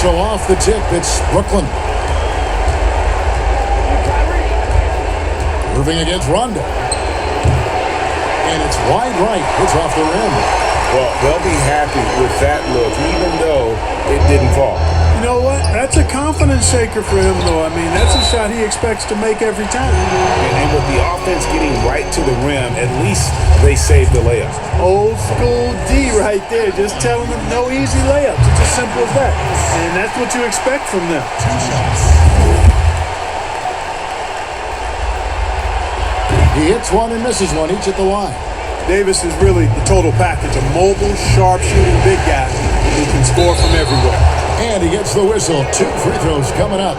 So off the tip, it's Brooklyn. Irving against Rondo. And it's wide right. It's off the rim. Well, they'll be happy with that look, even though it didn't fall. You know what? That's a confidence shaker for him, though. I mean, that's a shot he expects to make every time. And with the offense getting right to the rim, at least they saved the layup. Old school D right there, just telling them no easy layups. It's as simple as that. And that's what you expect from them. He hits one and misses one, each at the line. Davis is really the total package, a mobile, sharp-shooting big guy who can score from everywhere. And he gets the whistle. 2 free throws coming up.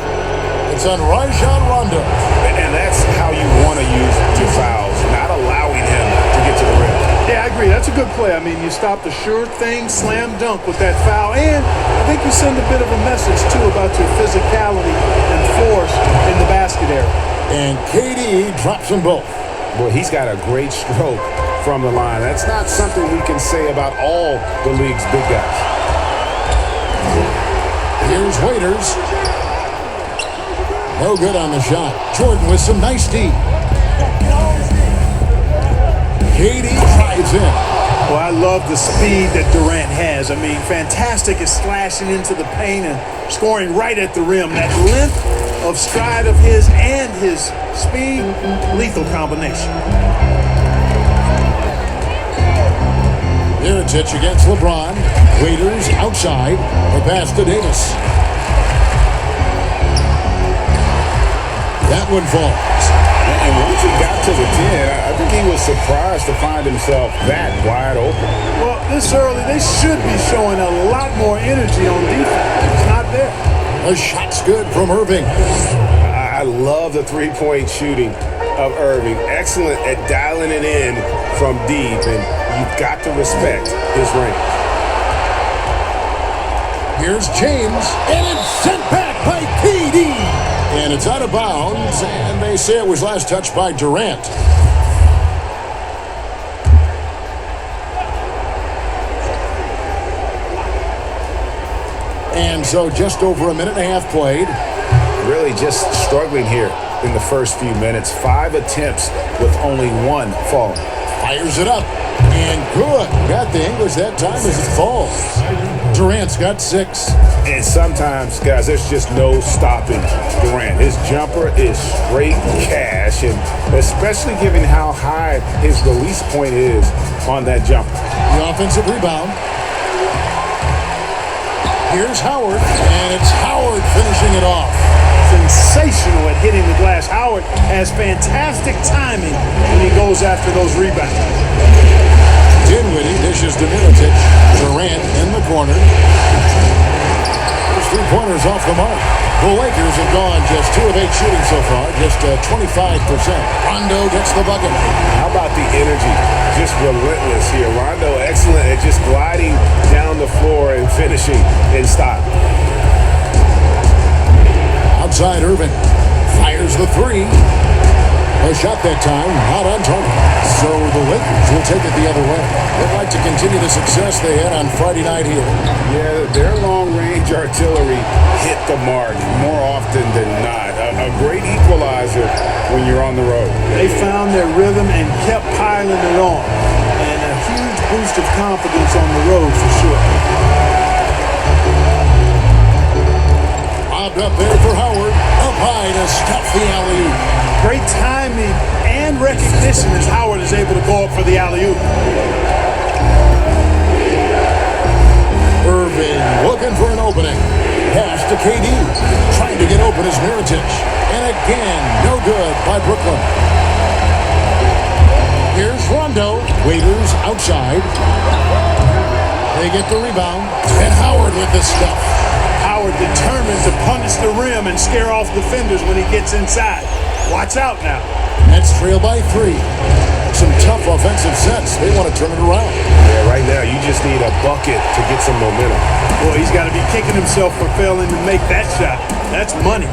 It's on Rajon Rondo. And that's how you want to use your fouls, not allowing him to get to the rim. Yeah, I agree. That's a good play. I mean, you stop the sure thing, slam dunk with that foul. And I think you send a bit of a message, too, about your physicality and force in the basket area. And KD drops them both. Well, he's got a great stroke from the line. That's not something we can say about all the league's big guys. Here's Waiters. No good on the shot. Jordan with some nice D. KD drives in. Well, I love the speed that Durant has. I mean, fantastic at slashing into the paint and scoring right at the rim. That length of stride of his and his speed, lethal combination. Mirotic against LeBron. Waiters outside. The pass to Davis. That one falls. And once he got to the 10, I think he was surprised to find himself that wide open. Well, this early, they should be showing a lot more energy on defense. It's not there. The shot's good from Irving. I love the three-point shooting of Irving. Excellent at dialing it in from deep, and you've got to respect his range. Here's James, and it's sent back by KD. And it's out of bounds, and they say it was last touched by Durant. And so just over a minute and a half played. Really just struggling here in the first few minutes. 5 attempts with only 1 falling. Fires it up, and good. Got the English that time as it falls. Durant's got 6. And sometimes, guys, there's just no stopping Durant. His jumper is straight cash, and especially given how high his release point is on that jumper. The offensive rebound. Here's Howard, and it's Howard finishing it off. Sensational at hitting the glass. Howard has fantastic timing when he goes after those rebounds. Dinwiddie dishes to Mirotic. Durant in the corner. Those 3-pointers off the mark. The Lakers have gone just 2 of 8 shooting so far, just 25%. Rondo gets the bucket. How about the energy? Just relentless here. Rondo excellent at just gliding down the floor and finishing in style. Outside Irving. Fires the 3. A shot that time, not on target. So the Lakers will take it the other way. They'd like to continue the success they had on Friday night here. Yeah, their long-range artillery hit the mark more often than not. A great equalizer when you're on the road. They found their rhythm and kept piling it on. And a huge boost of confidence on the road for sure. Lobbed up there for Howard. Up high to stuff the alley-oop. Great timing and recognition as Howard is able to go up for the alley-oop. Irving looking for an opening. Pass to KD. Trying to get open is Mirotic. And again, no good by Brooklyn. Here's Rondo. Waiters outside. They get the rebound. And Howard with the stuff. Howard determined to punish the rim and scare off defenders when he gets inside. Watch out now. Nets trail by 3. Some tough offensive sets. They want to turn it around. Yeah, right now you just need a bucket to get some momentum. Boy, he's got to be kicking himself for failing to make that shot. That's money.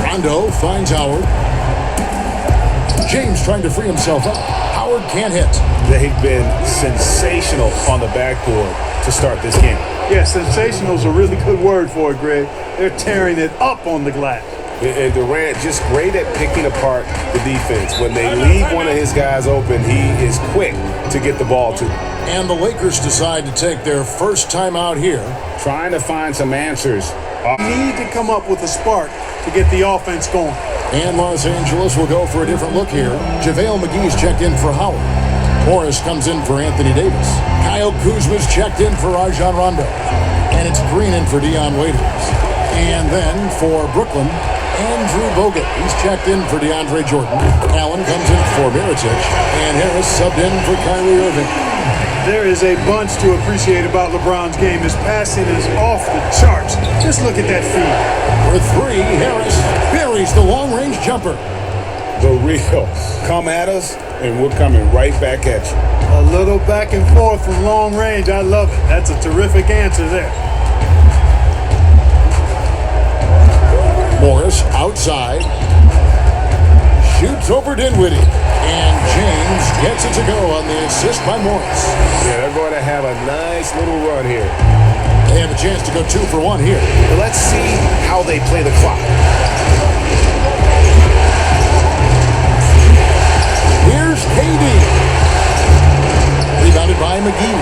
Rondo finds Howard. James trying to free himself up. Howard can't hit. They've been sensational on the backboard to start this game. Yeah, sensational is a really good word for it, Greg. They're tearing it up on the glass. And Durant just great at picking apart the defense. When they leave one of his guys open, he is quick to get the ball to them. And the Lakers decide to take their first time out here. Trying to find some answers. Need to come up with a spark to get the offense going. And Los Angeles will go for a different look here. JaVale McGee's checked in for Howard. Morris comes in for Anthony Davis. Kyle Kuzma's checked in for Rajon Rondo. And it's Green in for Dion Waiters. And then for Brooklyn, Andrew Bogut. He's checked in for DeAndre Jordan. Allen comes in for Mirotic. And Harris subbed in for Kyrie Irving. There is a bunch to appreciate about LeBron's game. His passing is off the charts. Just look at that feed. For three, Harris buries the long-range jumper. The real. Come at us, and we're coming right back at you. A little back and forth from long range. I love it. That's a terrific answer there. Morris outside. Shoots over Dinwiddie. And James gets it to go on the assist by Morris. Yeah, they're going to have a nice little run here. They have a chance to go 2 for 1 here. But let's see how they play the clock. Here's KD. Rebounded by McGee.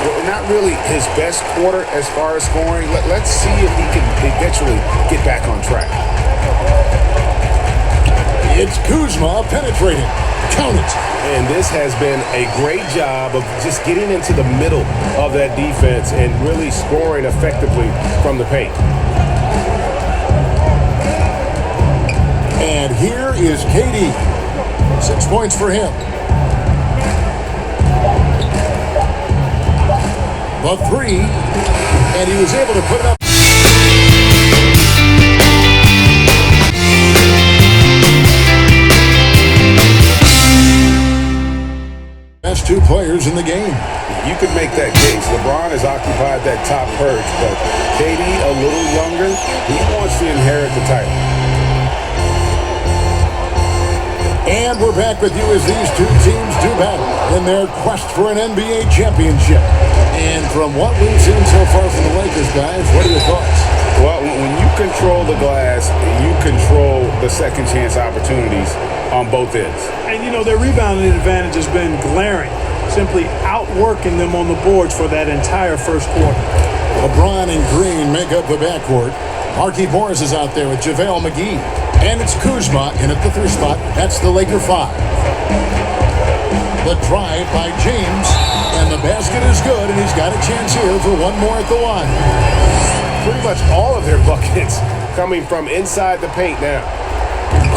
Well, not really his best quarter as far as scoring. Let's see if he can eventually get back on track. It's Kuzma penetrating. Count it. And this has been a great job of just getting into the middle of that defense and really scoring effectively from the paint. And here is KD. 6 points for him. The three, and he was able to put it up. Best 2 players in the game. You could make that case. LeBron has occupied that top perch, but KD, a little younger, he wants to inherit the title. And we're back with you as these 2 teams do battle in their quest for an NBA championship. And from what we've seen so far from the Lakers, guys, what are your thoughts? Well, when you control the glass, you control the second chance opportunities on both ends. And, you know, their rebounding advantage has been glaring, simply outworking them on the boards for that entire first quarter. LeBron and Green make up the backcourt. Markieff Morris is out there with JaVale McGee. And it's Kuzma in at the 3 spot. That's the Laker 5. The drive by James. And the basket is good, and he's got a chance here for one more at the line. Pretty much all of their buckets coming from inside the paint now.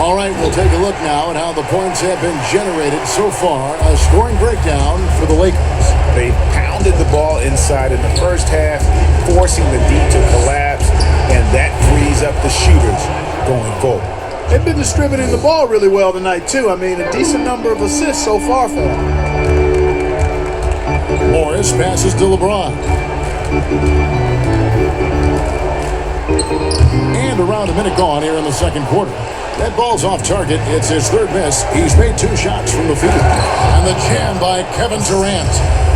All right, we'll take a look now at how the points have been generated so far. A scoring breakdown for the Lakers. They pounded the ball inside in the first half, forcing the D to collapse, and that frees up the shooters going forward. They've been distributing the ball really well tonight, too. I mean, a decent number of assists so far for them. Morris passes to LeBron. And around a minute gone here in the second quarter. That ball's off target. It's his 3rd miss. He's made 2 shots from the field. And the jam by Kevin Durant.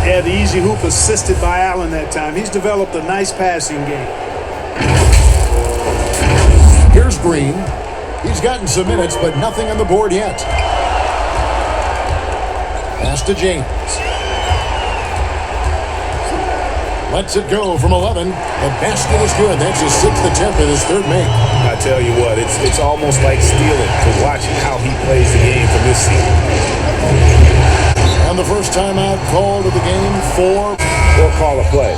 Yeah, the easy hoop assisted by Allen that time. He's developed a nice passing game. Here's Green. He's gotten some minutes, but nothing on the board yet. Pass to James. Lets it go from 11. The basket is good. That's his 6th attempt and his 3rd make. I tell you what, it's almost like stealing to watch how he plays the game from this season. And the first timeout called of the game for... Or call a play.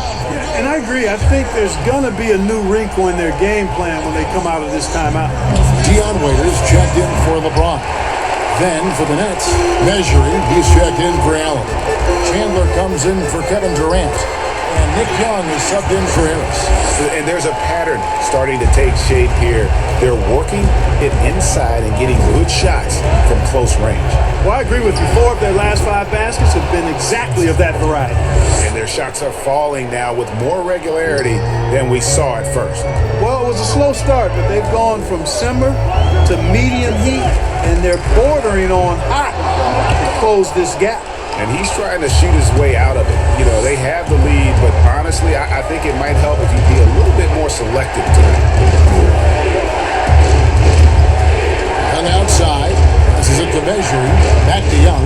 And I agree. I think there's going to be a new wrinkle in their game plan when they come out of this timeout. Dion Waiters checked in for LeBron. Then for the Nets, measuring, he's checked in for Allen. Chandler comes in for Kevin Durant. And Nick Young is subbed in for Harris. And there's a pattern starting to take shape here. They're working it inside and getting good shots from close range. Well, I agree with you. 4 of their last 5 baskets have been exactly of that variety. And their shots are falling now with more regularity than we saw at first. Well, it was a slow start, but they've gone from simmer to medium heat and they're bordering on hot to close this gap. And he's trying to shoot his way out of it. You know, they have the lead, but honestly, I think it might help if he be a little bit more selective tonight. On the outside, this is a measuring. Back to Young.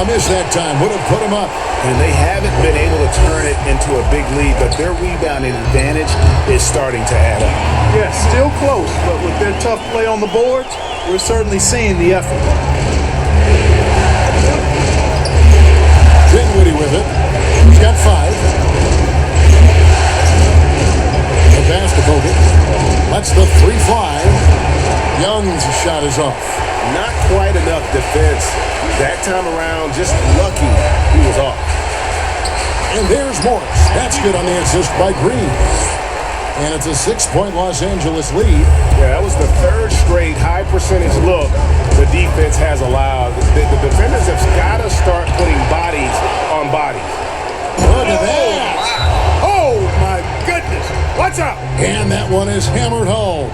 A miss that time. Would have put him up. And they haven't been able to turn it into a big lead, but their rebounding advantage is starting to add up. Yeah, still close, but with their tough play on the boards, we're certainly seeing the effort. Dinwiddie with it. He's got 5. The pass to Bogut. Lets the 3 fly. Young's shot is off. Not quite enough defense. That time around, just lucky he was off. And there's Morris. That's good on the assist by Green. And it's a 6-point Los Angeles lead. Yeah, that was the 3rd straight high percentage look the defense has allowed. The defenders have got to start putting bodies on bodies. Look at that. Oh, my goodness. What's up? And that one is hammered home.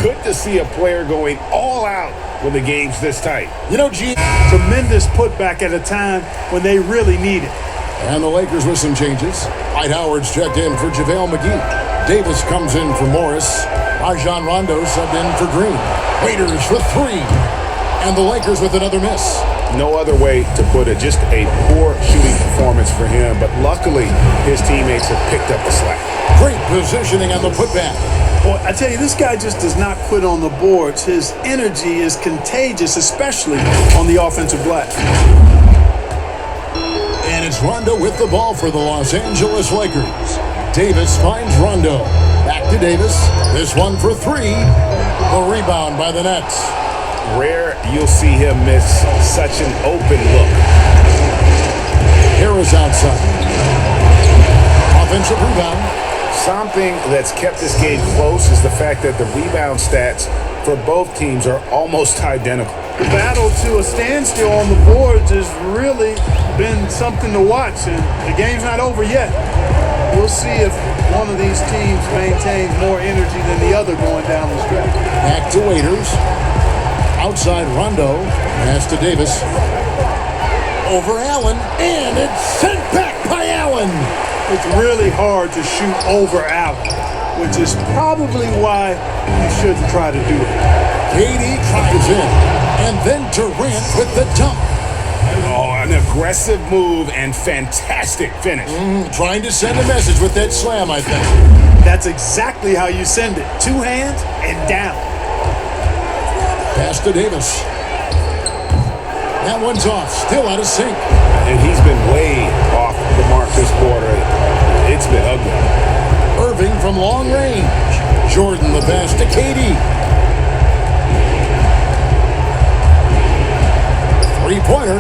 Good to see a player going all out when the game's this tight. You know, G. Tremendous putback at a time when they really need it. And the Lakers with some changes. Dwight Howard's checked in for JaVale McGee. Davis comes in for Morris. Rajon Rondo subbed in for Green. Waiters with 3. And the Lakers with another miss. No other way to put it. Just a poor shooting performance for him. But luckily, his teammates have picked up the slack. Great positioning on the putback. Boy, I tell you, this guy just does not quit on the boards. His energy is contagious, especially on the offensive glass. And it's Rondo with the ball for the Los Angeles Lakers. Davis finds Rondo. Back to Davis. This one for 3. The rebound by the Nets. Rare you'll see him miss such an open look. Harris outside. Offensive rebound. Something that's kept this game close is the fact that the rebound stats for both teams are almost identical. The battle to a standstill on the boards has really been something to watch, and the game's not over yet. We'll see if one of these teams maintains more energy than the other going down the stretch. Back to Waiters. Outside Rondo. Pass to Davis. Over Allen. And it's sent back by Allen. It's really hard to shoot over Allen, which is probably why you shouldn't try to do it. KD tries in. And then Durant with the dump. Oh, an aggressive move and fantastic finish. Trying to send a message with that slam, I think. That's exactly how you send it. 2 hands and down. Pass to Davis. That one's off. Still out of sync. And he's been way off the mark this quarter. It's been ugly. Irving from long range. Jordan the pass to KD. 3-pointer.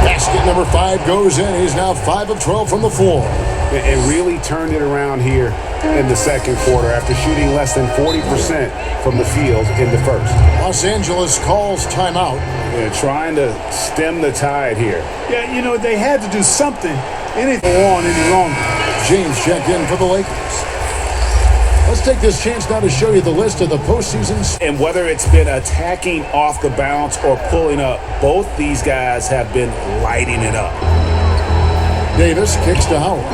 Basket number 5 goes in. He's now 5 of 12 from the floor. And really turned it around here in the second quarter after shooting less than 40% from the field in the first. Los Angeles calls timeout. They're trying to stem the tide here. Yeah, you know, they had to do something. Anything go on any longer. James checked in for the Lakers. Let's take this chance now to show you the list of the postseasons. And whether it's been attacking off the bounce or pulling up, both these guys have been lighting it up. Davis kicks to Howard.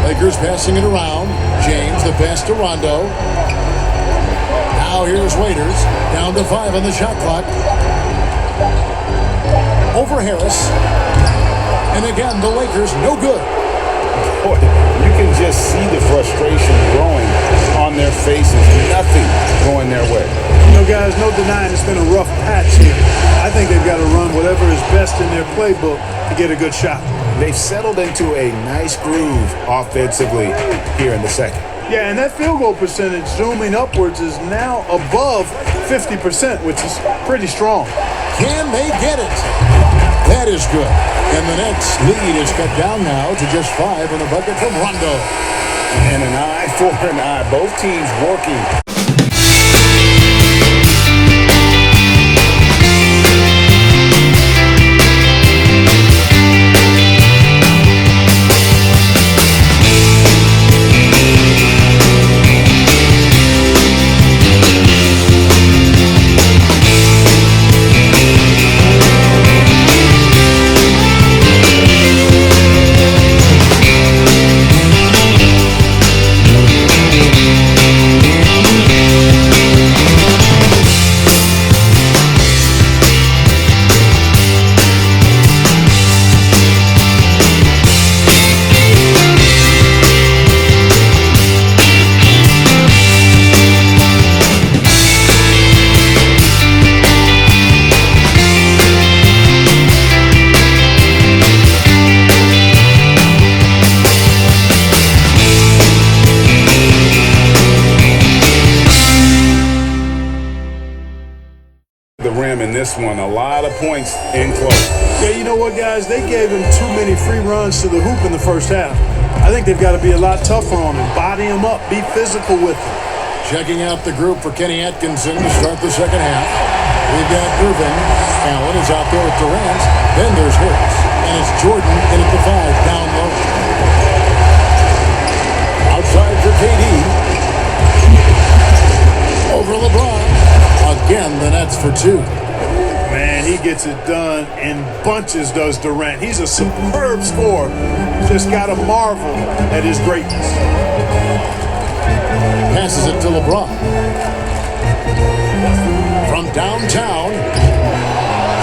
Lakers passing it around. James the pass to Rondo. Now here's Waiters. Down to 5 on the shot clock. Over Harris. And again, the Lakers no good. Boy, you can just see the frustration growing on their faces. Nothing going their way. You know, guys, no denying it's been a rough patch here. I think they've got to run whatever is best in their playbook to get a good shot. They've settled into a nice groove offensively here in the second. Yeah, and that field goal percentage zooming upwards is now above 50%, which is pretty strong. Can they get it? That is good. And the Nets lead is cut down now to just 5 on the bucket from Rondo. And an eye for an eye. Both teams working this one. A lot of points in close. Yeah, you know what, guys? They gave him too many free runs to the hoop in the first half. I think they've got to be a lot tougher on him. Body him up. Be physical with him. Checking out the group for Kenny Atkinson to start the second half. We've got Irving. Allen is out there with Durant. Then there's Harris. And it's Jordan in at the 5, down low. Outside for KD. Over LeBron. Again, the Nets for 2. Man, he gets it done in bunches, does Durant. He's a superb scorer. Just got to marvel at his greatness. Passes it to LeBron. From downtown,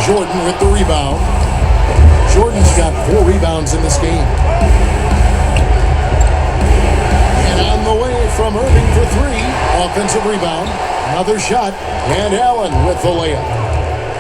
Jordan with the rebound. Jordan's got 4 rebounds in this game. And on the way from Irving for 3. Offensive rebound. Another shot. And Allen with the layup.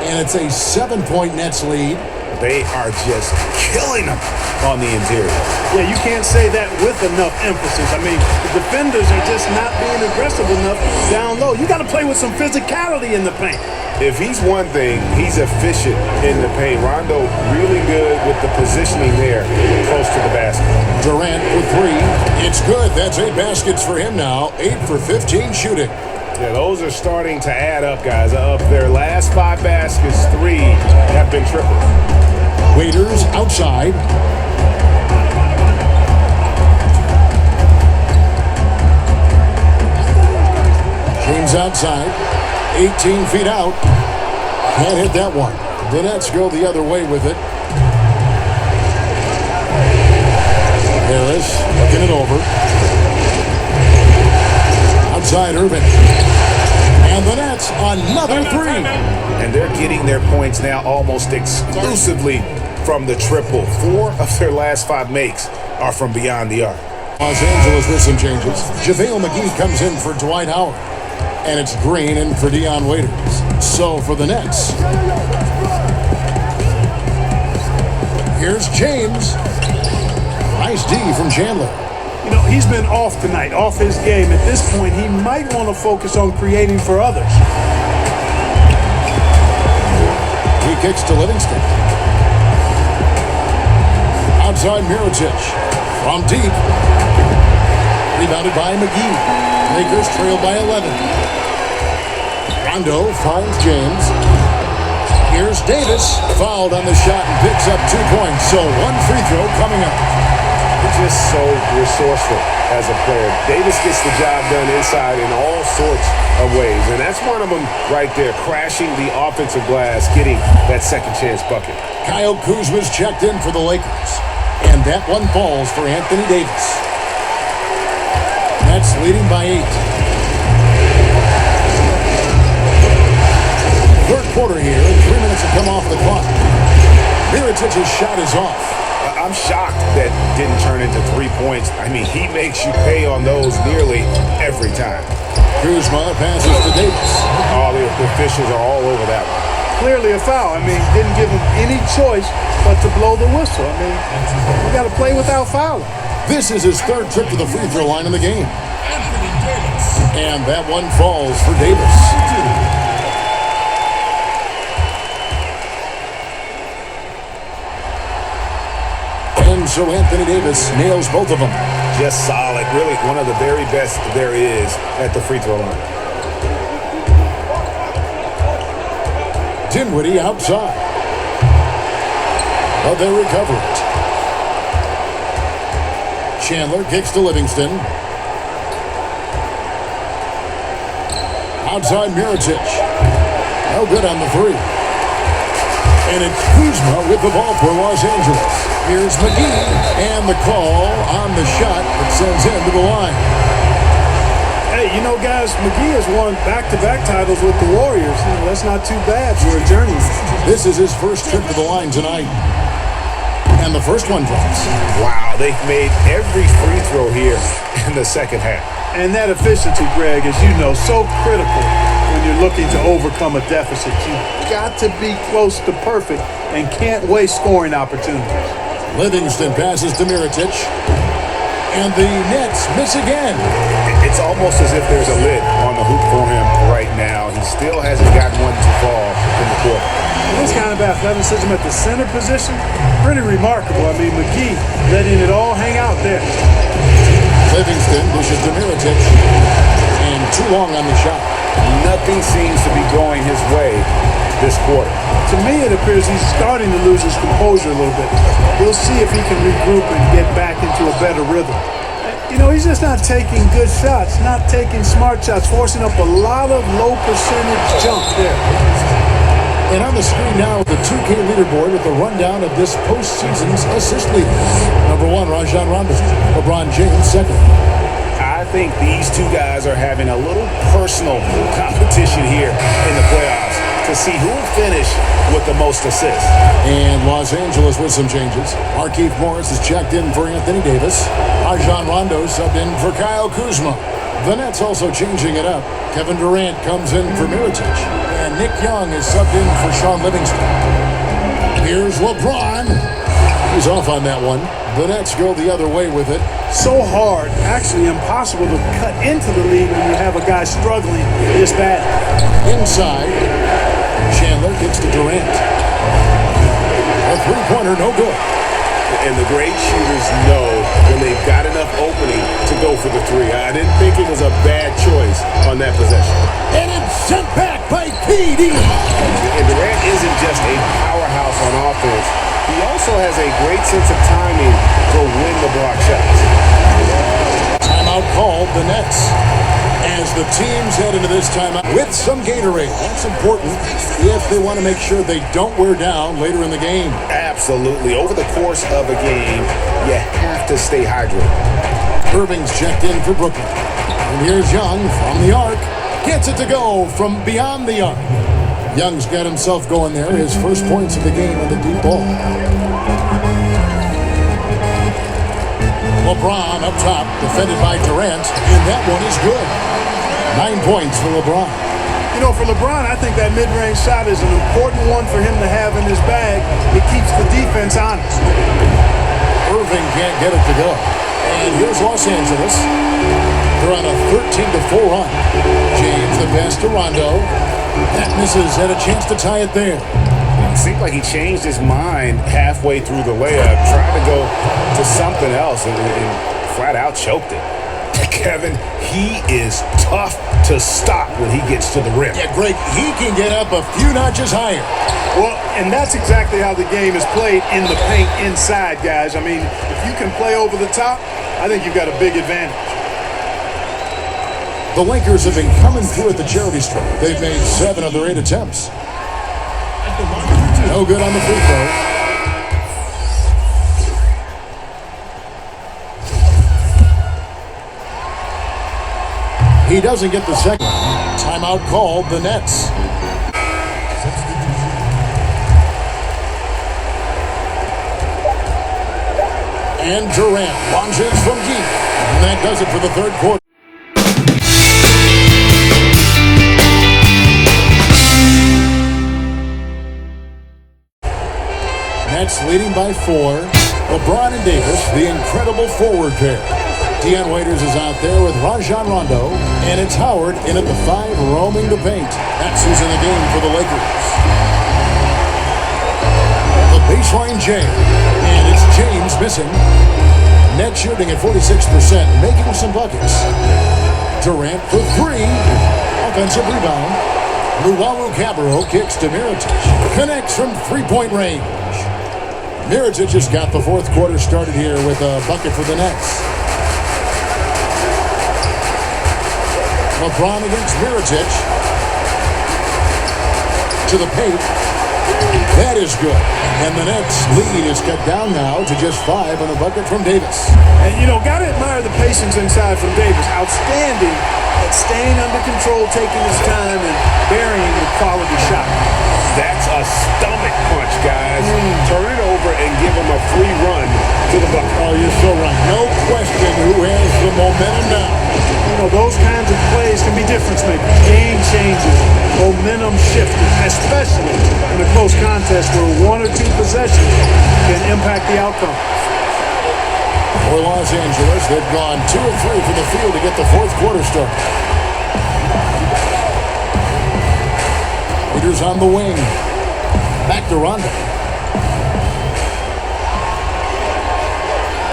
And it's a 7-point Nets lead. They are just killing them on the interior. Yeah, you can't say that with enough emphasis. I mean, the defenders are just not being aggressive enough down low. You got to play with some physicality in the paint. If he's one thing, he's efficient in the paint. Rondo really good with the positioning there close to the basket. Durant for 3. It's good. That's 8 baskets for him now. 8 for 15 shooting. Yeah, those are starting to add up, guys. Of their last 5 baskets, 3 have been triples. Waiters outside. James outside. 18 feet out. Can't hit that one. The Nets go the other way with it. Harris looking it over. Outside Irving. And the Nets, another 3. And they're getting their points now almost exclusively from the triple. 4 of their last 5 makes are from beyond the arc. Los Angeles with some changes. JaVale McGee comes in for Dwight Howard. And it's Green in for Dion Waiters. So for the Nets, here's James. Nice D from Chandler. You know, he's been off tonight, off his game. At this point, he might want to focus on creating for others. He kicks to Livingston. Outside Mirotic. From deep. Rebounded by McGee. Lakers trail by 11. Rondo finds James. Here's Davis. Fouled on the shot and picks up 2 points. So 1 free throw coming up. He's just so resourceful as a player. Davis gets the job done inside in all sorts of ways. And that's one of them right there, crashing the offensive glass, getting that second chance bucket. Kyle Kuzma's checked in for the Lakers. And that one falls for Anthony Davis. Nets leading by 8. Third quarter here, and 3 minutes have come off the clock. Mirotic's shot is off. I'm shocked that didn't turn into 3 points. I mean, he makes you pay on those nearly every time. Kuzma passes to Davis. All the officials are all over that one. Clearly a foul. I mean, didn't give him any choice but to blow the whistle. I mean, you got to play without fouling. This is his 3rd trip to the free throw line in the game. And that one falls for Davis. And so Anthony Davis nails both of them. Just solid. Really one of the very best there is at the free throw line. Dinwiddie outside. But they recover it. Chandler kicks to Livingston. Outside Mirotic. No good on the 3. And it's Kuzma with the ball for Los Angeles. Here's McGee. And the call on the shot that sends him to the line. Hey, you know, guys, McGee has won back-to-back titles with the Warriors. You know, that's not too bad for a journeyman. This is his first trip to the line tonight. And the first one drops. Wow, they've made every free throw here in the second half. And that efficiency, Greg, as you know, so critical when you're looking to overcome a deficit. You've got to be close to perfect and can't waste scoring opportunities. Livingston passes to Mirotic. And the Nets miss again. It's almost as if there's a lid on the hoop for him right now. He still hasn't gotten one to fall in the court. This kind of athleticism at the center position, pretty remarkable. I mean, McGee letting it all hang out there. Livingston dishes to Mirotic. And too long on the shot. Nothing seems to be going his way this quarter. To me, it appears he's starting to lose his composure a little bit. We'll see if he can regroup and get back into a better rhythm. You know, he's just not taking good shots, not taking smart shots, forcing up a lot of low percentage jump there. And on the screen now, the 2K leaderboard with the rundown of this postseason's assist leaders. Number 1, Rajon Rondo. LeBron James, second. I think these two guys are having a little personal competition here in the playoffs to see who will finish with the most assists. And Los Angeles with some changes. Markieff Morris is checked in for Anthony Davis. Rajon Rondo subbed in for Kyle Kuzma. The Nets also changing it up. Kevin Durant comes in for Mirotic. And Nick Young is subbed in for Sean Livingston. Here's LeBron. He's off on that one. The Nets go the other way with it. So hard, actually impossible to cut into the lead when you have a guy struggling this bad. Inside, Chandler gets to Durant. A three-pointer, no good. And the great shooters know when they've got enough opening to go for the three. I didn't think it was a bad choice on that possession. And it's sent back by KD. And Durant isn't just a powerhouse on offense. He also has a great sense of timing to win the block shots. Timeout called, the Nets. As the teams head into this timeout with some Gatorade. That's important if they want to make sure they don't wear down later in the game. Absolutely. Over the course of a game, you have to stay hydrated. Irving's checked in for Brooklyn. And here's Young from the arc. Gets it to go from beyond the arc. Young's got himself going there. His first points of the game on the deep ball. LeBron up top, defended by Durant, and that one is good. 9 points for LeBron. You know, for LeBron, I think that mid-range shot is an important one for him to have in his bag. It keeps the defense honest. Irving can't get it to go. And here's Los Angeles. They're on a 13-4 run. James the pass to Rondo. That misses, had a chance to tie it there. It seemed like he changed his mind halfway through the layup, tried to go to something else, and flat out choked it. Kevin, he is tough to stop when he gets to the rim. Yeah, Greg, he can get up a few notches higher. Well, and that's exactly how the game is played in the paint inside, guys. I mean, if you can play over the top, I think you've got a big advantage. The Lakers have been coming through at the charity stripe. They've made 7 of their 8 attempts. No good on the free throw. He doesn't get the second. Timeout called, the Nets. And Durant launches from deep. And that does it for the third quarter. Nets leading by 4. LeBron and Davis, the incredible forward pair. Dion Waiters is out there with Rajon Rondo, and it's Howard in at the 5 roaming the paint. That's who's in the game for the Lakers. The baseline J, and it's James missing. Net shooting at 46%, making some buckets. Durant for 3. Offensive rebound. Luwawu-Cabarrot kicks to Mirotic. Connects from three-point range. Mirotic just got the fourth quarter started here with a bucket for the Nets. LeBron against Mirotic. To the paint. That is good. And the Nets lead is cut down now to just 5 on a bucket from Davis. And, you know, got to admire the patience inside from Davis. Outstanding at staying under control, taking his time, and burying the quality shot. That's a stomach punch, guys. Turn it over and give him a free run to the bucket. Oh, you're so right. No question who has the momentum now. You know, those kinds of plays can be difference makers, game changers, momentum shifters, especially in a close contest where 1 or 2 possessions can impact the outcome. For Los Angeles, they've gone 2 of 3 from the field to get the fourth quarter started. Peters on the wing. Back to Rondo.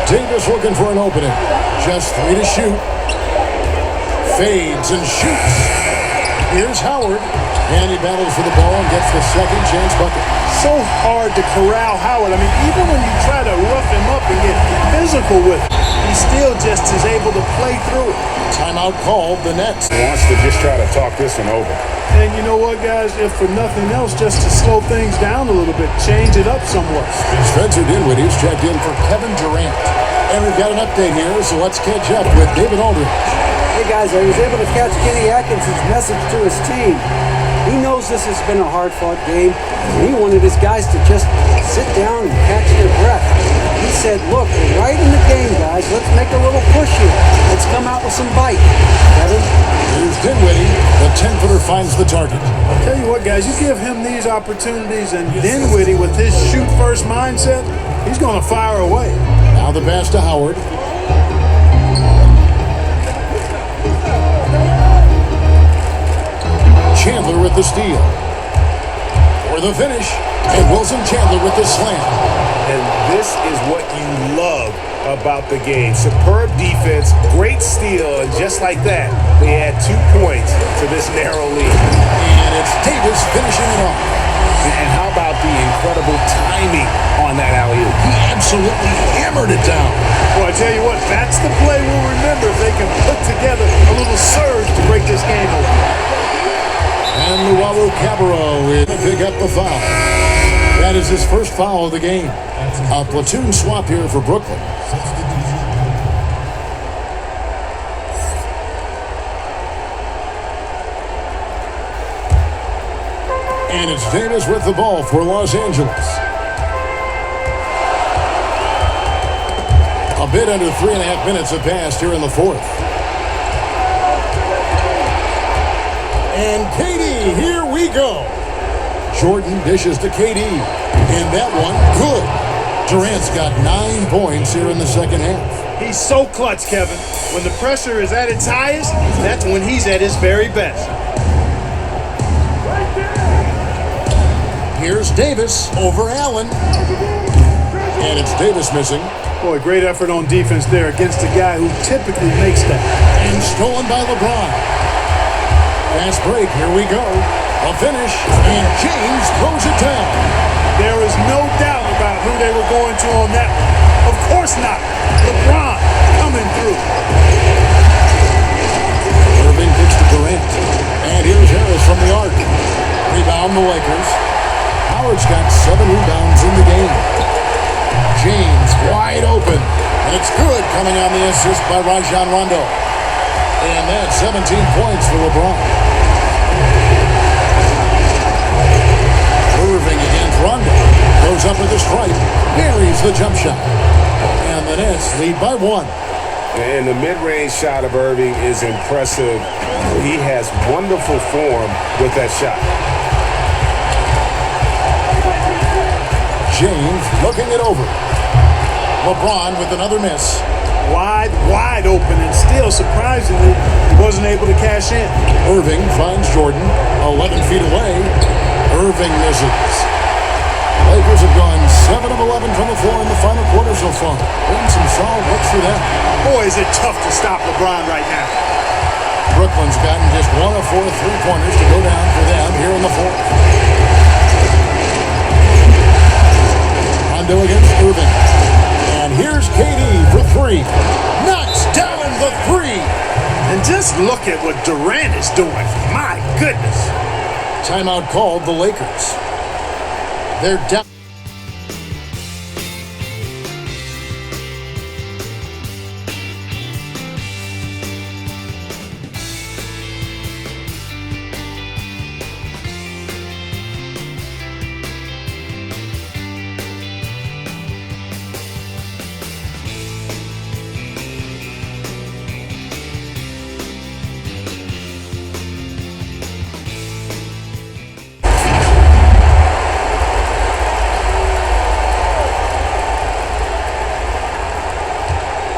Davis looking for an opening. Just 3 to shoot. Fades and shoots. Here's Howard. And he battles for the ball and gets the second chance bucket. So hard to corral Howard. I mean, even when you try to rough him up and get physical with him, he still just is able to play through it. Timeout called. The Nets. Wants to just try to talk this one over. And you know what, guys? If for nothing else, just to slow things down a little bit, change it up somewhat. Spencer Dinwiddie's checked in for Kevin Durant. And we've got an update here, so let's catch up with David Aldridge. Hey guys, I was able to catch Kenny Atkinson's message to his team. He knows this has been a hard-fought game, and he wanted his guys to just sit down and catch their breath. He said, look, we're right in the game, guys. Let's make a little push here. Let's come out with some bite. Kevin? Here's Dinwiddie. The 10-footer finds the target. I'll tell you what, guys, you give him these opportunities, and Dinwiddie, with his shoot-first mindset, he's going to fire away. Now the pass to Howard. Chandler with the steal. For the finish. And Wilson Chandler with the slam. And this is what you love about the game. Superb defense, great steal, and just like that, they add 2 points to this narrow lead. And it's Davis finishing it off. And how about the incredible timing on that alley-oop? He absolutely hammered it down. Well, I tell you what, that's the play we'll remember if they can put together a little surge to break this game open. And Luau Cabarro will pick up the foul. That is his first foul of the game. A platoon swap here for Brooklyn. And it's Davis with the ball for Los Angeles. A bit under 3.5 minutes have passed here in the fourth. And KD, here we go. Jordan dishes to KD. And that one, good. Durant's got 9 points here in the second half. He's so clutch, Kevin. When the pressure is at its highest, that's when he's at his very best. Here's Davis over Allen. And it's Davis missing. Boy, great effort on defense there against a guy who typically makes that. And stolen by LeBron. Fast break, here we go. A finish, and James throws it down. There is no doubt about who they were going to on that one. Of course not. LeBron coming through. Irving kicks to Durant. And here's Harris from the arc. Rebound the Lakers. Howard's got 7 rebounds in the game. James wide open. And it's good, coming on the assist by Rajon Rondo. And that's 17 points for LeBron. Irving against Rondo. Goes up with a strike. Buries the jump shot. And the Nets lead by 1. And the mid-range shot of Irving is impressive. He has wonderful form with that shot. James looking it over. LeBron with another miss. Wide open, and still, surprisingly, he wasn't able to cash in. Irving finds Jordan 11 feet away. Irving misses. Lakers have gone 7 of 11 from the floor in the final quarter so far. Bring some solid looks for them. Boy, is it tough to stop LeBron right now. Brooklyn's gotten just 1 of 4 3-pointers to go down for them here in the fourth. Rondo against Irving. And here's KD for 3. Knocks down the 3. And just look at what Durant is doing. My goodness. Timeout called the Lakers. They're down.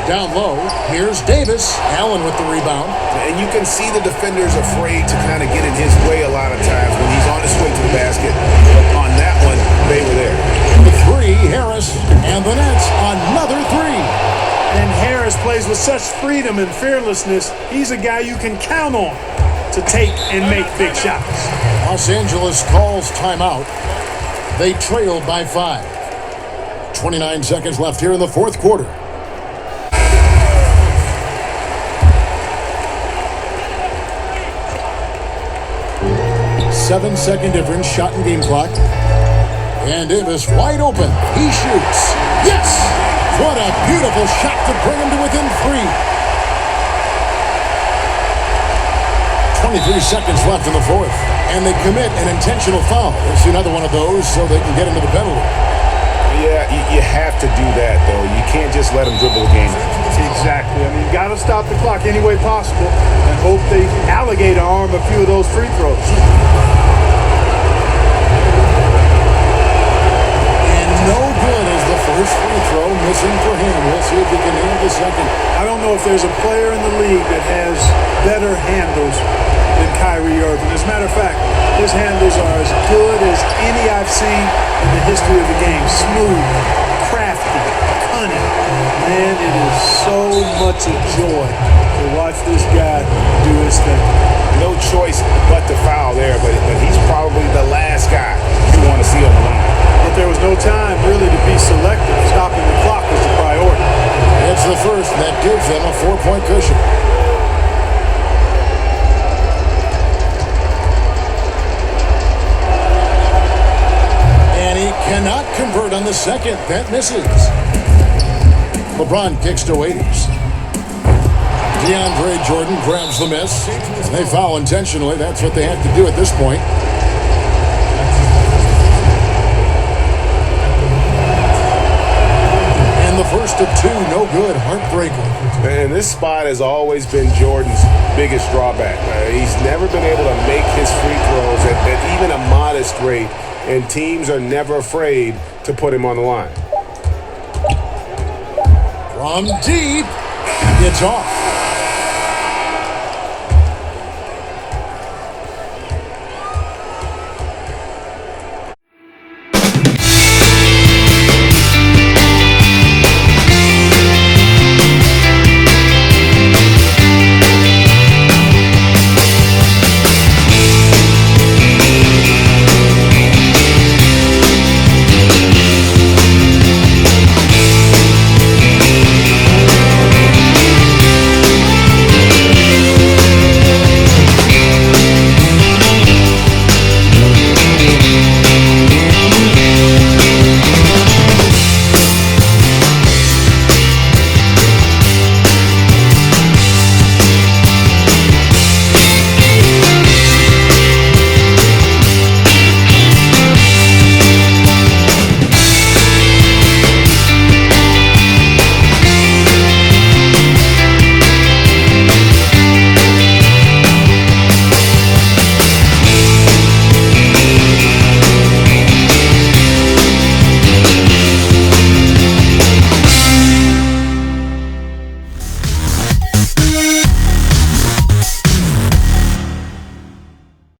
Down low, here's Davis. Allen with the rebound. And you can see the defenders afraid to kind of get in his way a lot of times when he's on his way to the basket. But on that one, they were there. The three, Harris. And the Nets, another three. And Harris plays with such freedom and fearlessness. He's a guy you can count on to take and make big shots. Los Angeles calls timeout. They trail by 5. 29 seconds left here in the fourth quarter. 7-second difference, shot and game clock. And Davis wide open. He shoots. Yes! What a beautiful shot to bring him to within 3. 23 seconds left in the fourth. And they commit an intentional foul. It's another one of those so they can get into the penalty. Yeah, you have to do that, though. You can't just let them dribble the game. Exactly. I mean, you got to stop the clock any way possible and hope they alligator arm a few of those free throws. And no good is the first free throw missing for him. We'll see if he can nail the second. I don't know if there's a player in the league that has better handles than Kyrie Irving. As a matter of fact, his handles are as good as any I've seen in the history of the game. Smooth, crafty, cunning. Man, it is so much a joy to watch this guy do his thing. No choice but to foul there, but he's probably the last guy you want to see on the line. But there was no time really to be selective. Stopping the clock was the priority. It's the first, and that gives them a 4-point cushion. And he cannot convert on the second. That misses. LeBron kicks to Waiters. DeAndre Jordan grabs the miss. They foul intentionally. That's what they have to do at this point. And the first of 2, no good. Heartbreaker. And this spot has always been Jordan's biggest drawback. He's never been able to make his free throws at even a modest rate, and teams are never afraid to put him on the line. From deep, it's off.